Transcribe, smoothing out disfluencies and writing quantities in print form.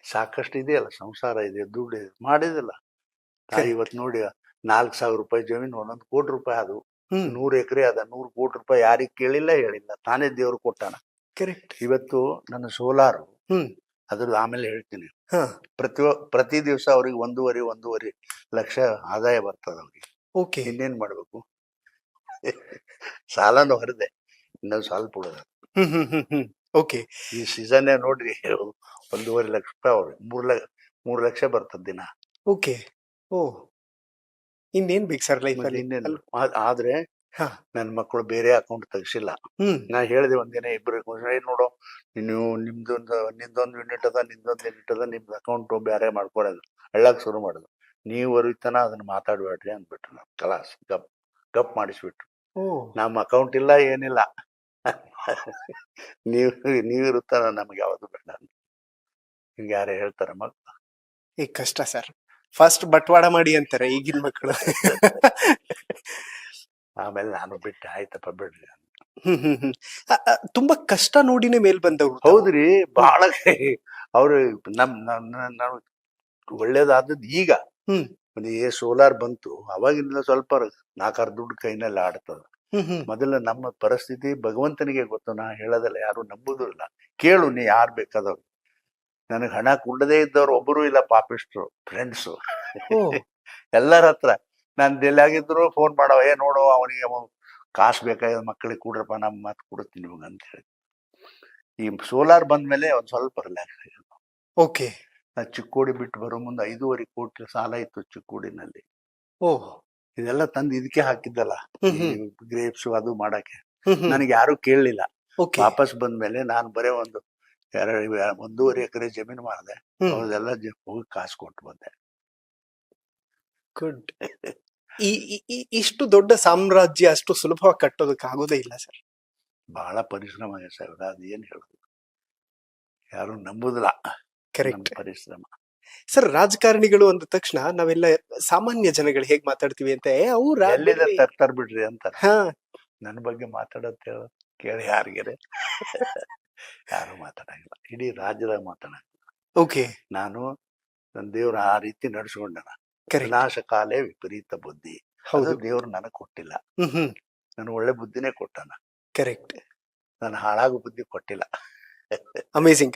ಸಾಕಷ್ಟು ಇದೆಯಲ್ಲ, ಸಂಸಾರ ಇದೆ, ದುಡ್ಡು ಇದೆ, ಮಾಡಿದಿಲ್ಲ. Correct. ಇವತ್ತು ನೋಡಿ 4,000 ರೂಪಾಯಿ ಜಮೀನು, 1 ಕೋಟಿ ರೂಪಾಯಿ ಅದು, ಹ್ಮ್ 100 ಎಕರೆ ಅದ, 100 ಕೋಟಿ ರೂಪಾಯಿ ಯಾರಿಗೆ ಕೇಳಿಲ್ಲ ಹೇಳಿಲ್ಲ, ತಾನೇ ದೇವ್ರು ಕೊಟ್ಟಾನ. ಕರೆಕ್ಟ್. ಇವತ್ತು ನನ್ನ ಸೋಲಾರು, ಹ್ಮ್ ಅದ್ರದ್ದು ಆಮೇಲೆ ಹೇಳ್ತೀನಿ. ಹಾ ಪ್ರತಿ ದಿವಸ ಅವ್ರಿಗೆ 1.5 ಲಕ್ಷ ಆದಾಯ ಬರ್ತದ ಅವ್ರಿಗೆ. ಓಕೆ. ಇನ್ನೇನ್ ಮಾಡ್ಬೇಕು? ಸಾಲನು ಹೊರದೆ, ಇನ್ನೊಂದು ಸ್ವಲ್ಪ ಉಳಿದ. ಓಕೆ. ಈ ಸೀಸನ್ನೇ ನೋಡ್ರಿ 1.5 ಲಕ್ಷ ರೂಪಾಯಿ ಅವ್ರಿಗೆ 3 ಲಕ್ಷ ಬರ್ತದ ದಿನ. ಓಕೆ. ಓ, ಇನ್ನೇನ್ ಬೇಕು ಸರ್ ಲೈಫ್ ಮತ್ತೆ ಅಲ್ಲಿ? ಇನ್ನೇನು ಆದ್ರೆ ಹಾ. ನನ್ನ ಮಕ್ಕಳು ಬೇರೆ ಅಕೌಂಟ್ ತೆಗ್ಸಿಲ್ಲ. ಹ್ಮ್ ನಾ ಹೇಳಿದೆ ಒಂದಿನ ಇಬ್ಬರು, ನೋಡು ನೀವು ನಿಂದೊಂದು ಯೂನಿಟ್ ಅದ, ನಿಂದೊಂದು ಯೂನಿಟ್ ಅದ, ನಿಮ್ದು ಅಕೌಂಟ್ ಬೇರೆ ಮಾಡ್ಕೊಡೋದು, ಹಳ್ಳಕ್ ಶುರು ಮಾಡೋದು. ನೀವು ಅರಿತನ ಅದನ್ನ ಮಾತಾಡ್ಬೇಡ್ರಿ ಅಂದ್ಬಿಟ್ರು. ನಾನು ಕಲಾಸ್ ಗಪ್ ಮಾಡಿಸ್ಬಿಟ್ರು. ಓ ನಮ್ಮ ಅಕೌಂಟ್ ಇಲ್ಲ, ಏನಿಲ್ಲ. ನೀವಿರುತ್ತಾನ, ನಮ್ಗೆ ಯಾವುದು ಬೇಡ. ಹಿಂಗೆ ಯಾರೇ ಹೇಳ್ತಾರ ಮಕ್ಕಳು. ಈ ಕಷ್ಟ ಸರ್. ಫಸ್ಟ್ ಬಟ್ವಾಡ ಮಾಡಿ ಅಂತಾರೆ ಈಗಿನ ಮಕ್ಕಳು. ಆಮೇಲೆ ನಾನು ಬಿಟ್ಟೆ, ಆಯ್ತಪ್ಪ ಬಿಡ್ರಿ. ತುಂಬಾ ಕಷ್ಟ ನೋಡಿನೇ ಮೇಲ್ ಬಂದವ್ರು. ಹೌದ್ರಿ, ಬಹಳ ಅವ್ರು ನಾವು ಒಳ್ಳೇದಾದದ್ದು ಈಗ. ಹ್ಮ್ ಸೋಲಾರ್ ಬಂತು ಅವಾಗಿಂದ ಸ್ವಲ್ಪ 4-6 ದುಡ್ಡು ಕೈನಲ್ಲಿ ಆಡ್ತದ. ಮೊದಲ ನಮ್ಮ ಪರಿಸ್ಥಿತಿ ಭಗವಂತನಿಗೆ ಗೊತ್ತು. ನಾ ಹೇಳೋದಲ್ಲ, ಯಾರು ನಂಬುದಿಲ್ಲ. ಕೇಳು ನೀ ಯಾರು ಬೇಕಾದವ್ರು. ನನಗೆ ಹಣ ಕುಂಡದೇ ಇದ್ದವ್ರು ಒಬ್ಬರು ಇಲ್ಲ, ಪಾಪಿಸ್ಟ್ರು ಫ್ರೆಂಡ್ಸು ಎಲ್ಲರ ಹತ್ರ. ನಾನು ಡೆಲ್ಲಿಯಾಗಿದ್ರು ಫೋನ್ ಮಾಡವ, ನೋಡು ಅವನಿಗೆ ಕಾಸು ಬೇಕಾಗಿರೋ ಮಕ್ಕಳಿಗೆ ಕೂಡ್ರಪ್ಪ, ನಮ್ಮ ಮಾತು ಕೊಡುತ್ತೀನಿ ನಿಮ್ಗೆ ಅಂತ ಹೇಳಿ. ಈ ಸೋಲಾರ್ ಬಂದ್ಮೇಲೆ ಒಂದ್ ಸ್ವಲ್ಪ ರಿಲ್ಯಾಕ್ಸ್ ಆಗಿದೆ. ಓಕೆ. ನಾ ಚಿಕ್ಕೋಡಿ ಬಿಟ್ಟು ಬರೋ ಮುಂದೆ 5.5 ಕೋಟಿ ಸಾಲ ಇತ್ತು ಚಿಕ್ಕೋಡಿನಲ್ಲಿ. ಓ, ಇದೆಲ್ಲ ತಂದು ಇದಕ್ಕೆ ಹಾಕಿದ್ದಲ್ಲ, ಗ್ರೇಪ್ಸ್ ಅದು ಮಾಡಕ್ಕೆ. ನನಗೆ ನನಗೆ ಯಾರು ಕೇಳಲಿಲ್ಲ. ಓಕೆ. ವಾಪಸ್ ಬಂದ್ಮೇಲೆ ನಾನು ಬರೇ 1.5 ಎಕರೆ ಜಮೀನು ಮಾಡಿದೆ. ಅವ್ರದೆಲ್ಲ ಹೋಗಿ ಕಾಸು ಕೊಟ್ಟು ಬಂದೆ. ಗುಡ್. ಇಷ್ಟು ದೊಡ್ಡ ಸಾಮ್ರಾಜ್ಯ ಅಷ್ಟು ಸುಲಭವಾಗಿ ಕಟ್ಟೋದಕ್ಕೆ ಆಗೋದೇ ಇಲ್ಲ ಸರ್. ಬಹಳ ಪರಿಶ್ರಮ ಇದೆ ಸಾಹೇಬ್ರ, ಅದು ಏನ್ ಹೇಳುದು, ಯಾರು ನಂಬುದಿಲ್ಲ. ಕರೆಕ್ಟ್ ಪರಿಶ್ರಮ. ಸರ್, ರಾಜಕಾರಣಿಗಳು ಅಂದ ತಕ್ಷಣ ನಾವೆಲ್ಲ ಸಾಮಾನ್ಯ ಜನಗಳು ಹೇಗ್ ಮಾತಾಡ್ತೀವಿ ಅಂತ, ಎಲ್ಲಿದೆ ತರ್ತಾರ್ ಬಿಡ್ರಿ ಅಂತ. ಹಾ, ನನ್ನ ಬಗ್ಗೆ ಮಾತಾಡತ್ತೆ ಕೇಳಿ ಯಾರಿಗೆರೆ ಯಾರು ಮಾತಾಡಂಗಿಲ್ಲ, ಇಡೀ ರಾಜ್ಯದಾಗ ಮಾತಾಡಂಗಿಲ್ಲ. ಓಕೆ. ನಾನು ನನ್ನ ದೇವ್ರ ಆ ರೀತಿ ನಡ್ಸ್ಕೊಂಡನ. ಕರೆಕ್ಟ್. ವಿನಾಶ ಕಾಲೇ ವಿಪರೀತ ಬುದ್ಧಿ. ಹೌದು. ದೇವ್ರು ನನಗ್ ಕೊಟ್ಟಿಲ್ಲ, ನಾನು ಒಳ್ಳೆ ಬುದ್ಧಿನೇ ಕೊಟ್ಟಾನ. ಕರೆಕ್ಟ್. ನಾನು ಹಾಳಾಗೋ ಬುದ್ಧಿ ಕೊಟ್ಟಿಲ್ಲ. ಅಮೇಸಿಂಗ್.